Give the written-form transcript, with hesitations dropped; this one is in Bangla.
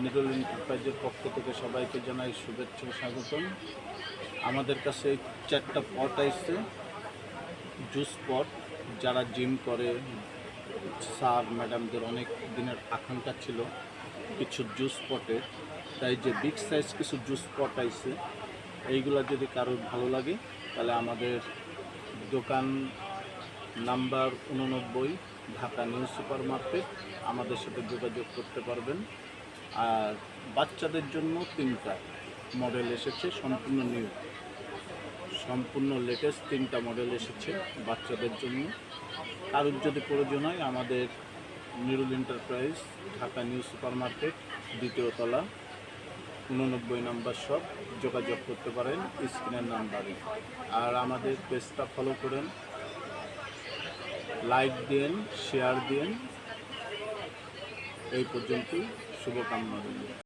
নিরুল এন্টারপ্রাইজের পক্ষ থেকে সবাইকে জানাই শুভেচ্ছা ও স্বাগতম। আমাদের কাছে 4টা পট আসছে, জুস পট। যারা জিম করে, স্যার ম্যাডামদের অনেক দিনের আকাঙ্ক্ষা ছিল কিছু জুস পটের, তাই যে বিগ সাইজ কিছু জুস পট আইছে। এইগুলা যদি কারোর ভালো লাগে তাহলে আমাদের দোকান number 89, Dhaka new super market, আমাদের সাথে যোগাযোগ করতে পারবেন। আর বাচ্চাদের জন্য 3টা মডেল এসেছে, সম্পূর্ণ লেটেস্ট 3টা মডেল এসেছে বাচ্চাদের জন্য। কারোর যদি প্রয়োজন হয় আমাদের Nirul enterprise, Dhaka new super market, 2য় তলা, 89 নম্বর শপ, যোগাযোগ করতে পারেন স্ক্রিনের নাম্বারে। আর আমাদের পেজটা ফলো করেন, লাইক দিন, শেয়ার দিন। এই পর্যন্ত, শুভকামনা রইল।